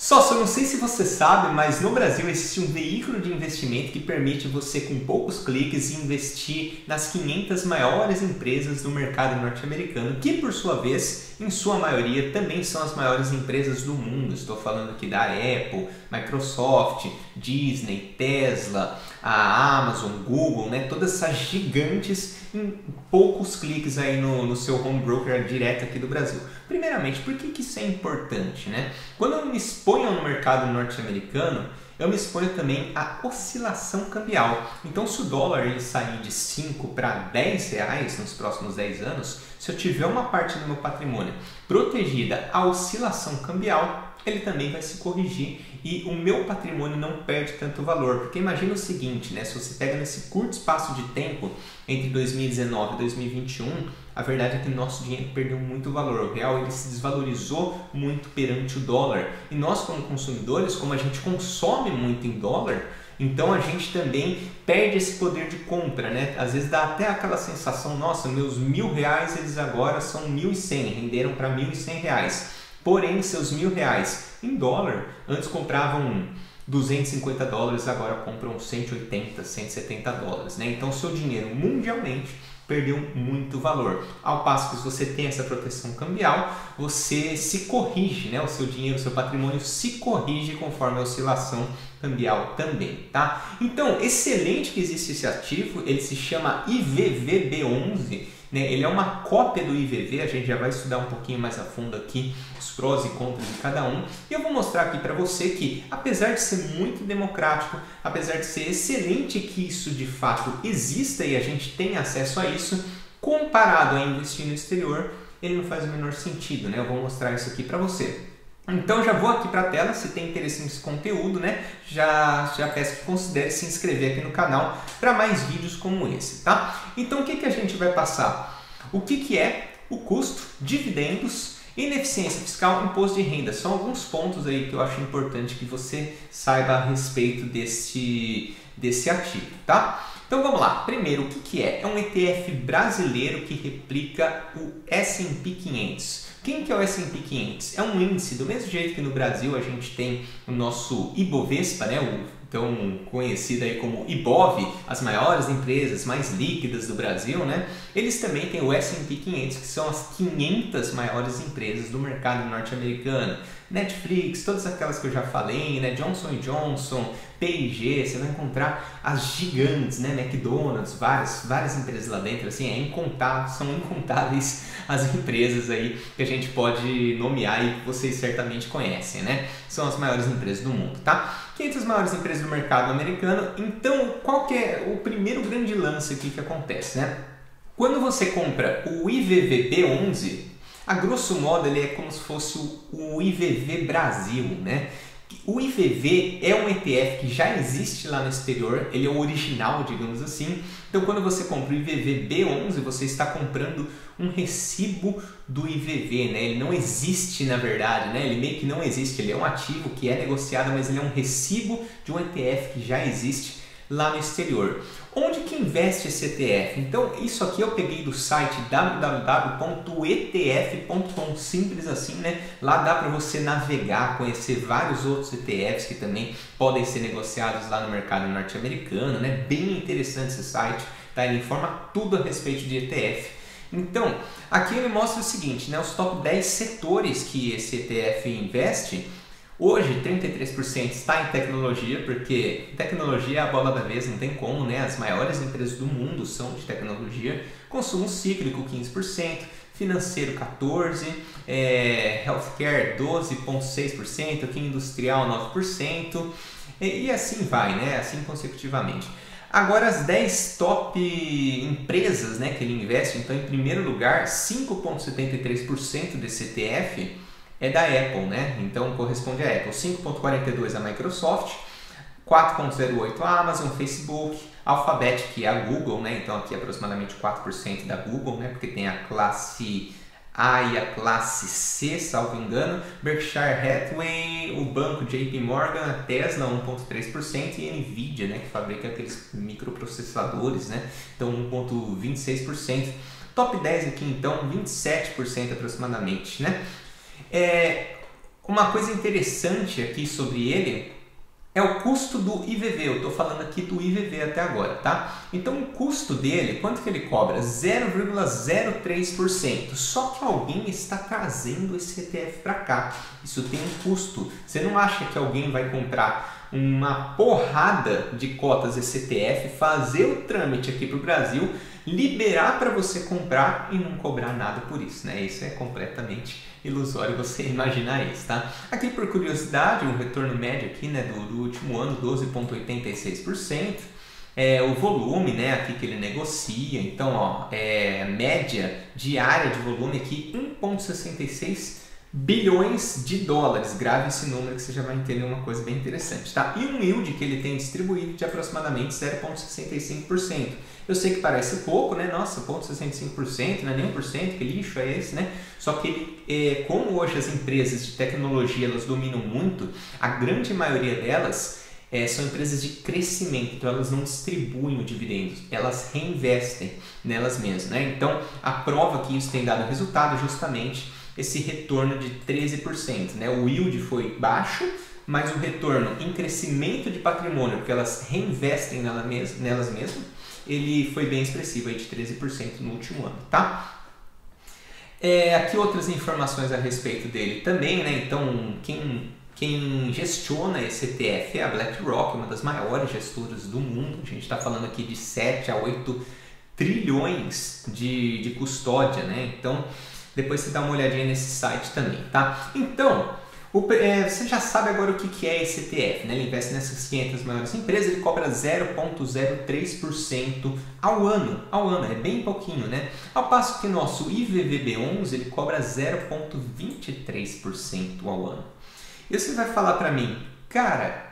Sócio, eu não sei se você sabe, mas no Brasil existe um veículo de investimento que permite você, com poucos cliques, investir nas 500 maiores empresas do mercado norte-americano, que por sua vez, em sua maioria, também são as maiores empresas do mundo. Estou falando aqui da Apple, Microsoft, Disney, Tesla, a Amazon, Google, né? Todas essas gigantes em poucos cliques aí no seu home broker direto aqui do Brasil. Primeiramente, por que isso é importante, né? Quando eu me exponho no mercado norte-americano, eu me exponho também à oscilação cambial. Então, se o dólar ele sair de 5 para 10 reais nos próximos 10 anos, se eu tiver uma parte do meu patrimônio protegida à oscilação cambial, ele também vai se corrigir e o meu patrimônio não perde tanto valor. Porque imagina o seguinte, né? Se você pega nesse curto espaço de tempo entre 2019 e 2021, a verdade é que nosso dinheiro perdeu muito valor. O real ele se desvalorizou muito perante o dólar. E nós, como consumidores, como a gente consome muito em dólar, então a gente também perde esse poder de compra, né? Às vezes dá até aquela sensação, nossa, meus R$1.000 eles agora são 1.100, renderam para R$1.100. Porém, seus R$1.000 em dólar, antes compravam $250, agora compram 180, 170 dólares, né? Então, seu dinheiro mundialmente perdeu muito valor. Ao passo que se você tem essa proteção cambial, você se corrige, né? O seu dinheiro, o seu patrimônio se corrige conforme a oscilação cambial também, tá? Então, excelente que existe esse ativo, ele se chama IVVB11, né? Ele é uma cópia do IVV, a gente já vai estudar um pouquinho mais a fundo aqui os prós e contras de cada um. E eu vou mostrar aqui para você que, apesar de ser muito democrático, apesar de ser excelente que isso de fato exista e a gente tenha acesso a isso, comparado a investir no exterior, ele não faz o menor sentido, né? Eu vou mostrar isso aqui para você. Então já vou aqui para a tela, se tem interesse nesse conteúdo, né? Já peço que considere se inscrever aqui no canal para mais vídeos como esse, tá? Então o que a gente vai passar? O que é o custo, dividendos, ineficiência fiscal, imposto de renda. São alguns pontos aí que eu acho importante que você saiba a respeito desse ativo, tá? Então vamos lá. Primeiro, o que é? É um ETF brasileiro que replica o S&P 500. Quem que é o S&P 500? É um índice, do mesmo jeito que no Brasil a gente tem o nosso Ibovespa, né? O tão conhecido aí como Ibov, as maiores empresas mais líquidas do Brasil, né? Eles também têm o S&P 500, que são as 500 maiores empresas do mercado norte-americano. Netflix, todas aquelas que eu já falei, né? Johnson & Johnson, P&G, você vai encontrar as gigantes, né? McDonald's, várias empresas lá dentro, assim, são incontáveis as empresas aí que a gente pode nomear e que vocês certamente conhecem, né? São as maiores empresas do mundo, tá? 500 maiores empresas do mercado americano. Então, qual que é o primeiro grande lance aqui que acontece, né? Quando você compra o IVVB11, a grosso modo ele é como se fosse o IVV Brasil, né? O IVV é um ETF que já existe lá no exterior, ele é o original, digamos assim. Então, quando você compra o IVVB11, você está comprando um recibo do IVV, né? Ele não existe na verdade, né? Ele meio que não existe, ele é um ativo que é negociado, mas ele é um recibo de um ETF que já existe lá no exterior. Onde que investe esse ETF? Então, isso aqui eu peguei do site www.etf.com, simples assim, né? Lá dá para você navegar, conhecer vários outros ETFs que também podem ser negociados lá no mercado norte-americano, né? Bem interessante esse site, tá? Ele informa tudo a respeito de ETF. Então, aqui ele mostra o seguinte, né? Os top 10 setores que esse ETF investe. Hoje, 33% está em tecnologia, porque tecnologia é a bola da vez, não tem como, né? As maiores empresas do mundo são de tecnologia. Consumo cíclico, 15%, financeiro, 14%, healthcare, 12,6%, aqui industrial, 9%, e assim vai, né? Assim consecutivamente. Agora, as 10 top empresas, né, que ele investe, então, em primeiro lugar, 5,73% desse ETF é da Apple, né? Então corresponde a Apple. 5,42% a Microsoft, 4,08% a Amazon, Facebook, Alphabet, que é a Google, né? Então aqui aproximadamente 4% da Google, né? Porque tem a classe A e a classe C, salvo engano, Berkshire Hathaway, o banco JP Morgan, a Tesla 1,3% e a Nvidia, né? Que fabrica aqueles microprocessadores, né? Então 1,26%. Top 10 aqui então, 27% aproximadamente, né? Uma coisa interessante aqui sobre ele é o custo do IVV. Eu estou falando aqui do IVV até agora, tá? Então o custo dele, quanto que ele cobra? 0,03%. Só que alguém está trazendo esse ETF para cá. Isso tem um custo. Você não acha que alguém vai comprar uma porrada de cotas desse ETF, fazer o trâmite aqui para o Brasil, liberar para você comprar e não cobrar nada por isso, né? Isso é completamente ilusório você imaginar isso, tá? Aqui por curiosidade, o retorno médio aqui, né, do último ano, 12,86%. O volume, né, aqui que ele negocia, então, ó, média diária de volume aqui, 1,66 bilhões de dólares. Grave esse número que você já vai entender uma coisa bem interessante, tá? E um yield que ele tem distribuído de aproximadamente 0,65%. Eu sei que parece pouco, né? Nossa, 0,65%, não é nem 1%, que lixo é esse, né? Só que como hoje as empresas de tecnologia elas dominam muito, a grande maioria delas são empresas de crescimento, então elas não distribuem o dividendos, elas reinvestem nelas mesmas, né? Então a prova que isso tem dado resultado é justamente esse retorno de 13%, né? O yield foi baixo, mas o retorno em crescimento de patrimônio, porque elas reinvestem nelas mesmas, ele foi bem expressivo, aí de 13% no último ano, tá? Aqui outras informações a respeito dele também, né? Então, quem gestiona esse ETF é a BlackRock, uma das maiores gestoras do mundo. A gente está falando aqui de 7 a 8 trilhões de custódia, né? Então, depois você dá uma olhadinha nesse site também, tá? Então, você já sabe agora o que é esse ETF, né? Ele investe nessas 500 maiores empresas, ele cobra 0,03% ao ano, é bem pouquinho, né? Ao passo que nosso IVVB11, ele cobra 0,23% ao ano. E você vai falar para mim, cara,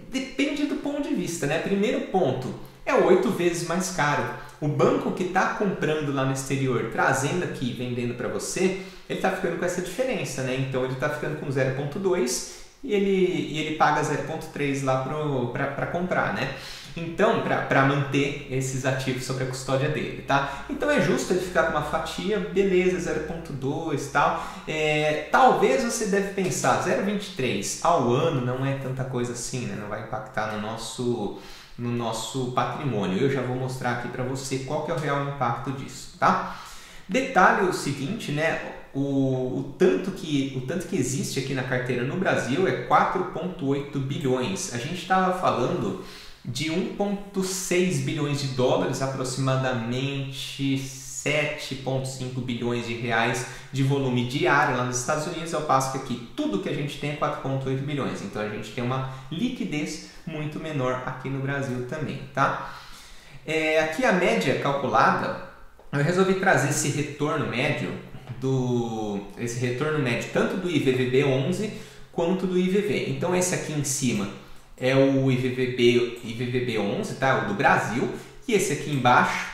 depende do ponto de vista, né? Primeiro ponto, é 8 vezes mais caro. O banco que está comprando lá no exterior, trazendo aqui, vendendo para você, ele está ficando com essa diferença, né? Então ele está ficando com 0,2 e ele paga 0,3 lá para comprar, né? Então, para manter esses ativos sob a custódia dele, tá? Então é justo ele ficar com uma fatia, beleza, 0,2 e tal. Talvez você deve pensar, 0,23 ao ano não é tanta coisa assim, né? Não vai impactar no nosso patrimônio. Eu já vou mostrar aqui para você qual que é o real impacto disso, tá? Detalhe o seguinte, né? O tanto que existe aqui na carteira no Brasil é 4,8 bilhões. A gente estava falando de 1,6 bilhões de dólares, aproximadamente 7,5 bilhões de reais de volume diário lá nos Estados Unidos, ao passo que aqui tudo que a gente tem é 4,8 bilhões. Então a gente tem uma liquidez muito menor aqui no Brasil também, tá? Aqui a média calculada, eu resolvi trazer esse retorno médio tanto do IVVB11 quanto do IVV. Então esse aqui em cima é o IVVB11, tá? O do Brasil, e esse aqui embaixo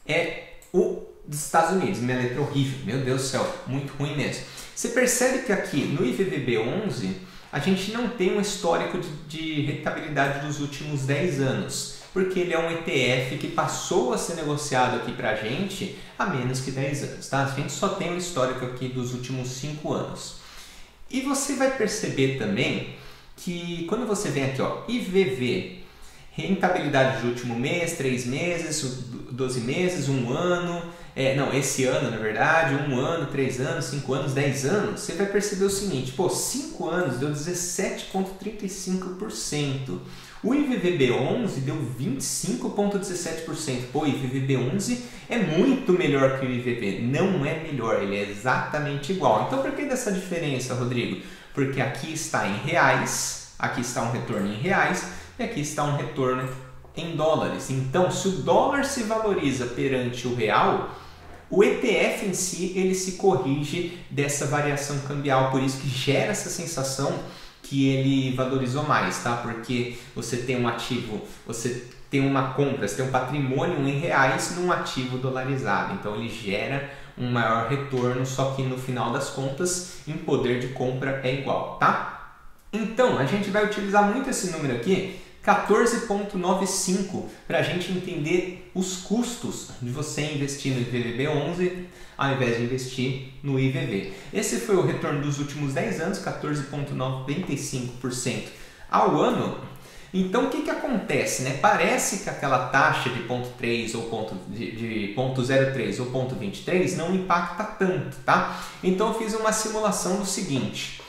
é o dos Estados Unidos. Minha letra horrível, meu Deus do céu, muito ruim mesmo. Você percebe que aqui no IVVB11 a gente não tem um histórico de rentabilidade dos últimos 10 anos, porque ele é um ETF que passou a ser negociado aqui pra gente há menos que 10 anos, tá? A gente só tem um histórico aqui dos últimos 5 anos. E você vai perceber também que quando você vem aqui, ó, IVV, rentabilidade de último mês, 3 meses, 12 meses, 1 ano, esse ano na verdade, 1 ano, 3 anos, 5 anos, 10 anos, você vai perceber o seguinte, 5 anos deu 17,35%, o IVVB11 deu 25,17%, o IVVB11 é muito melhor que o IVV, não é melhor, ele é exatamente igual. Então por que dessa diferença, Rodrigo? Porque aqui está em reais, aqui está um retorno em reais e aqui está um retorno em dólares. Então, se o dólar se valoriza perante o real, o ETF em si ele se corrige dessa variação cambial, por isso que gera essa sensação que ele valorizou mais, tá? Porque você tem um ativo, você tem uma compra, você tem um patrimônio em reais num ativo dolarizado, então ele gera um maior retorno, só que no final das contas, em poder de compra é igual, tá? Então, a gente vai utilizar muito esse número aqui 14,95 para a gente entender os custos de você investir no IVVB11 ao invés de investir no IVV. Esse foi o retorno dos últimos 10 anos, 14,95% ao ano. Então o que acontece, né? Parece que aquela taxa de 0,3 ou de 0,03 ou 0,23 não impacta tanto, tá? Então eu fiz uma simulação do seguinte: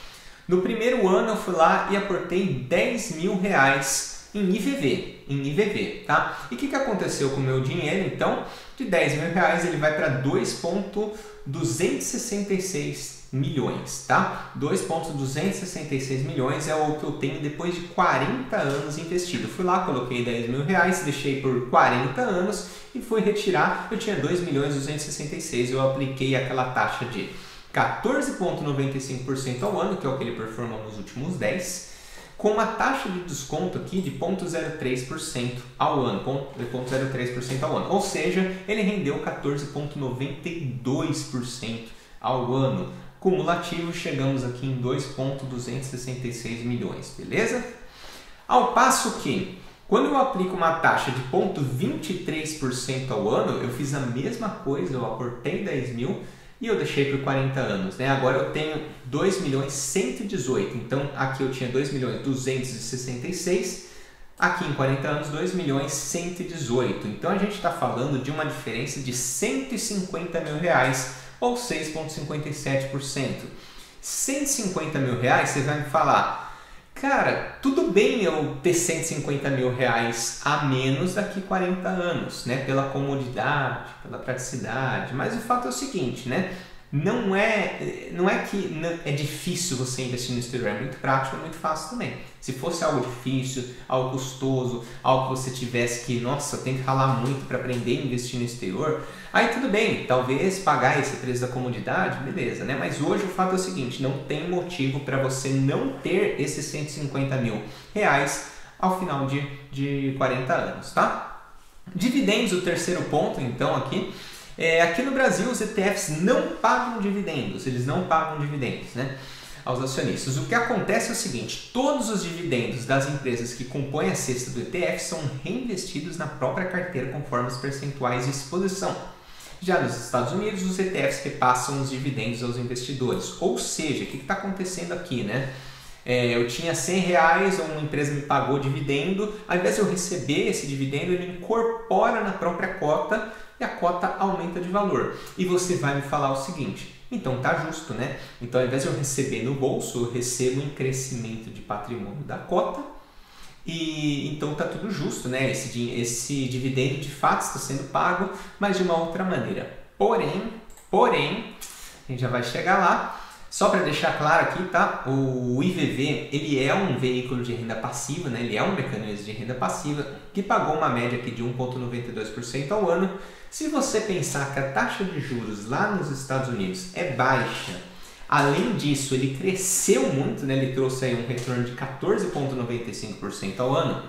no primeiro ano eu fui lá e aportei R$10.000 em IVV, tá? E o que aconteceu com o meu dinheiro? Então, de R$10.000 ele vai para 2,266 milhões, tá? 2,266 milhões é o que eu tenho depois de 40 anos investido. Fui lá, coloquei R$10.000, deixei por 40 anos e fui retirar. Eu tinha 2.266.000, eu apliquei aquela taxa de 14,95% ao ano, que é o que ele performa nos últimos 10, com uma taxa de desconto aqui de 0,03% ao ano, 0,03% ao ano, ou seja, ele rendeu 14,92% ao ano. Cumulativo, chegamos aqui em 2,266 milhões, beleza? Ao passo que, quando eu aplico uma taxa de 0,23% ao ano, eu fiz a mesma coisa, eu aportei 10.000 e eu deixei por 40 anos, né? Agora eu tenho 2.118.000, então aqui eu tinha 2.266.000, aqui em 40 anos 2.118.000, então a gente está falando de uma diferença de R$150.000 ou 6,57%. R$150.000, você vai me falar, cara, tudo bem eu ter R$150.000 a menos daqui 40 anos, né? Pela comodidade, pela praticidade, mas o fato é o seguinte, né? Não é que é difícil você investir no exterior, é muito prático, é muito fácil também. Se fosse algo difícil, algo custoso, algo que você tivesse que, nossa, tem que ralar muito para aprender a investir no exterior, aí tudo bem, talvez pagar esse preço da comodidade, beleza, né? Mas hoje o fato é o seguinte, não tem motivo para você não ter esses R$150.000 ao final de 40 anos, tá? Dividendos, o terceiro ponto, então, aqui. Aqui no Brasil, os ETFs não pagam dividendos, eles não pagam dividendos, né, aos acionistas. O que acontece é o seguinte, todos os dividendos das empresas que compõem a cesta do ETF são reinvestidos na própria carteira conforme os percentuais de exposição. Já nos Estados Unidos, os ETFs repassam os dividendos aos investidores, ou seja, o que está acontecendo aqui, né? Eu tinha R$100, uma empresa me pagou dividendo, ao invés de eu receber esse dividendo, ele incorpora na própria cota e a cota aumenta de valor. E você vai me falar o seguinte, então tá justo, né? Então ao invés de eu receber no bolso, eu recebo um crescimento de patrimônio da cota e então tá tudo justo, né? Esse dividendo de fato está sendo pago, mas de uma outra maneira. Porém, a gente já vai chegar lá. Só para deixar claro aqui, tá? O IVV, ele é um veículo de renda passiva, né? Ele é um mecanismo de renda passiva que pagou uma média aqui de 1,92% ao ano. Se você pensar que a taxa de juros lá nos Estados Unidos é baixa, além disso, ele cresceu muito, né? Ele trouxe aí um retorno de 14,95% ao ano.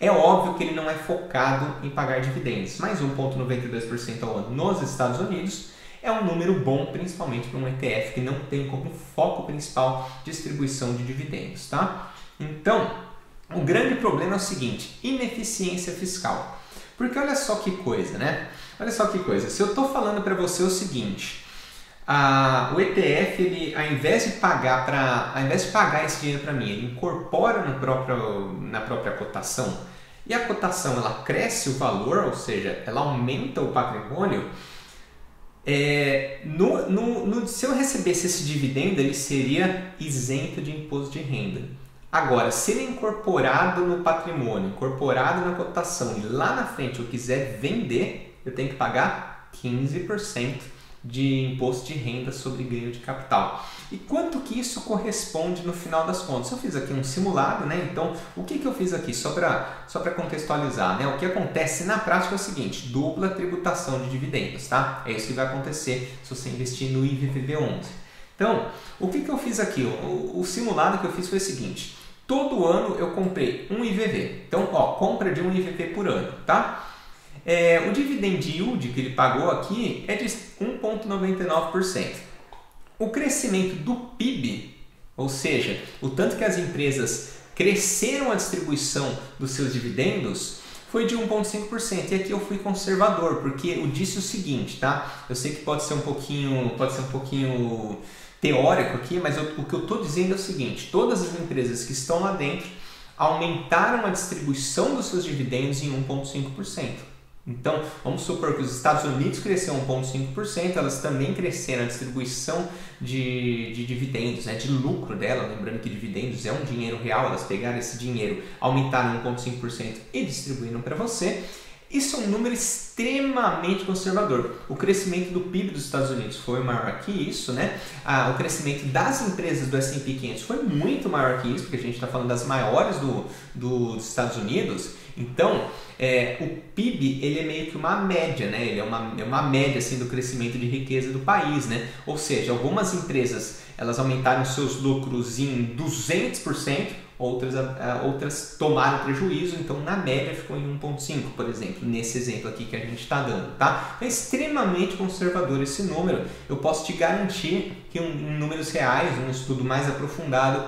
É óbvio que ele não é focado em pagar dividendos, mas 1,92% ao ano nos Estados Unidos é um número bom, principalmente para um ETF que não tem como foco principal distribuição de dividendos, tá? Então, o grande problema é o seguinte, ineficiência fiscal. Porque olha só que coisa, né? Olha só que coisa, se eu estou falando para você o seguinte, o ETF, ele, ao invés de pagar esse dinheiro para mim, ele incorpora na própria cotação, e a cotação ela cresce o valor, ou seja, ela aumenta o patrimônio. Se eu recebesse esse dividendo, ele seria isento de imposto de renda. Agora, se ele é incorporado no patrimônio, incorporado na cotação e lá na frente eu quiser vender, eu tenho que pagar 15% de imposto de renda sobre ganho de capital. E quanto que isso corresponde no final das contas? Eu fiz aqui um simulado, né? Então, o que eu fiz aqui? Só para contextualizar, né? O que acontece na prática é o seguinte, dupla tributação de dividendos, tá? É isso que vai acontecer se você investir no IVVB11. Então, o que eu fiz aqui? O simulado que eu fiz foi o seguinte, todo ano eu comprei um IVV. Então, compra de um IVV por ano, tá? O dividend yield que ele pagou aqui é de 1,99%. O crescimento do PIB, ou seja, o tanto que as empresas cresceram a distribuição dos seus dividendos foi de 1,5%. E aqui eu fui conservador, porque eu disse o seguinte, tá? Eu sei que pode ser um pouquinho teórico aqui, mas o que eu estou dizendo é o seguinte: todas as empresas que estão lá dentro aumentaram a distribuição dos seus dividendos em 1,5%. Então, vamos supor que os Estados Unidos cresceram 1,5%, elas também cresceram a distribuição de dividendos, né, de lucro dela, lembrando que dividendos é um dinheiro real, elas pegaram esse dinheiro, aumentaram 1,5% e distribuíram para você. Isso é um número extremamente conservador. O crescimento do PIB dos Estados Unidos foi maior que isso, né? O crescimento das empresas do S&P 500 foi muito maior que isso, porque a gente está falando das maiores dos Estados Unidos. Então, o PIB ele é meio que uma média, né? Ele é uma média assim, do crescimento de riqueza do país, né? Ou seja, algumas empresas elas aumentaram seus lucros em 200%, outras tomaram prejuízo, então na média ficou em 1,5%, por exemplo, nesse exemplo aqui que a gente está dando, tá? É extremamente conservador esse número. Eu posso te garantir que em números reais, um estudo mais aprofundado,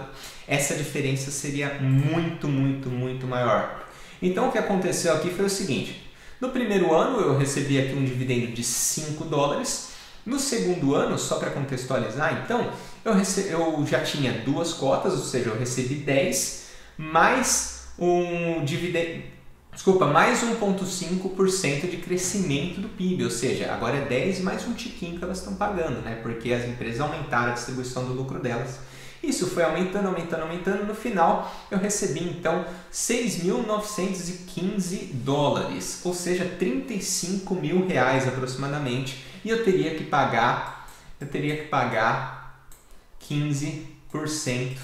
essa diferença seria muito, muito, muito maior. Então o que aconteceu aqui foi o seguinte: no primeiro ano eu recebi aqui um dividendo de $5. No segundo ano, só para contextualizar, então, eu já tinha 2 cotas, ou seja, eu recebi 10, mais mais 1,5% de crescimento do PIB, ou seja, agora é 10 mais um tiquinho que elas estão pagando, né? Porque as empresas aumentaram a distribuição do lucro delas. Isso foi aumentando, aumentando, aumentando. No final, eu recebi então $6.915, ou seja, R$35 mil aproximadamente. E eu teria que pagar 15%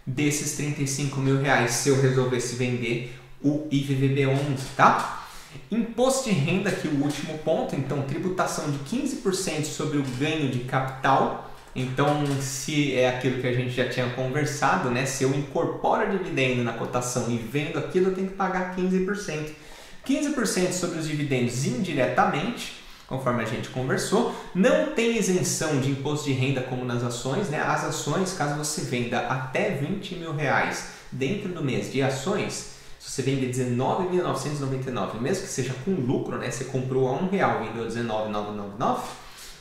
desses R$35 mil se eu resolvesse vender o IVVB11, tá? Imposto de renda, aqui o último ponto, então tributação de 15% sobre o ganho de capital. Então, se é aquilo que a gente já tinha conversado, né? Se eu incorporo dividendo na cotação e vendo aquilo, eu tenho que pagar 15%. 15% sobre os dividendos indiretamente, conforme a gente conversou. Não tem isenção de imposto de renda como nas ações, né? As ações, caso você venda até R$20 mil dentro do mês de ações, se você vender R$19.999, mesmo que seja com lucro, né? Você comprou a R$1, vendeu R$19.999,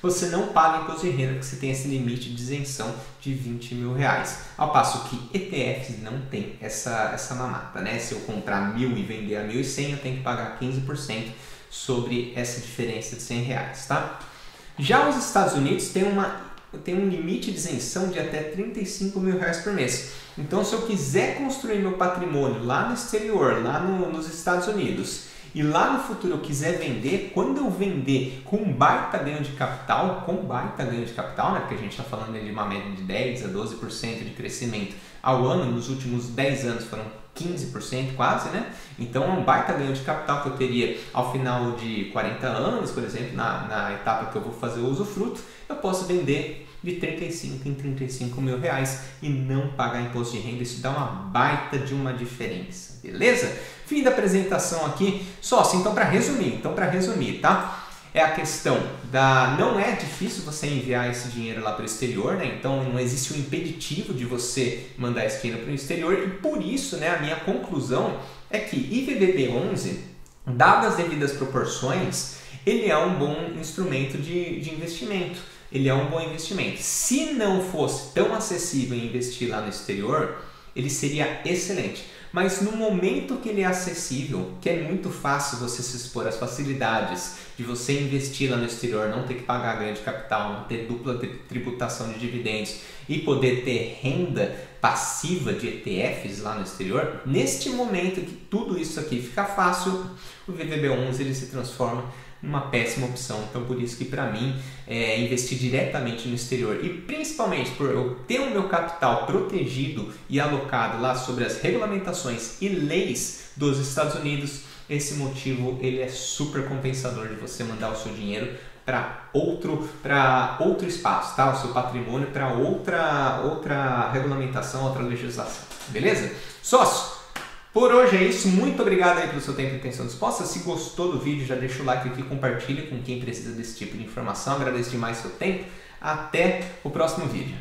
você não paga imposto de renda, porque você tem esse limite de isenção de R$20 mil. Ao passo que ETFs não tem essa mamata, né? Se eu comprar 1.000 e vender a 1.100, eu tenho que pagar 15% sobre essa diferença de R$100, tá? Já os Estados Unidos tem um limite de isenção de até R$35 mil por mês. Então, se eu quiser construir meu patrimônio lá no exterior, lá nos Estados Unidos, e lá no futuro eu quiser vender, quando eu vender com baita ganho de capital, né? Porque a gente está falando de uma média de 10 a 12% de crescimento ao ano, nos últimos 10 anos foram 15% quase, né? Então é um baita ganho de capital que eu teria ao final de 40 anos, por exemplo, na etapa que eu vou fazer o usufruto, eu posso vender de 35 em R$35 mil e não pagar imposto de renda. Isso dá uma baita de uma diferença, beleza? Fim da apresentação aqui. Sócio, então para resumir, tá? É a questão não é difícil você enviar esse dinheiro lá para o exterior, né? Então não existe um impeditivo de você mandar esse dinheiro para o exterior, e por isso, né, a minha conclusão é que IVVB11, dadas as devidas proporções, ele é um bom instrumento de investimento. Ele é um bom investimento. Se não fosse tão acessível investir lá no exterior, ele seria excelente. Mas no momento que ele é acessível, que é muito fácil você se expor às facilidades de você investir lá no exterior, não ter que pagar ganho de capital, não ter dupla tributação de dividendos e poder ter renda passiva de ETFs lá no exterior, neste momento que tudo isso aqui fica fácil, o VVB11 ele se transforma uma péssima opção. Então por isso que para mim investir diretamente no exterior, e principalmente por eu ter o meu capital protegido e alocado lá sobre as regulamentações e leis dos Estados Unidos, esse motivo ele é super compensador de você mandar o seu dinheiro para outro espaço, tá? O seu patrimônio para outra regulamentação, outra legislação, beleza? Sócio, por hoje é isso. Muito obrigado aí pelo seu tempo e atenção disposta. Se gostou do vídeo, já deixa o like aqui, compartilha com quem precisa desse tipo de informação. Agradeço demais seu tempo. Até o próximo vídeo.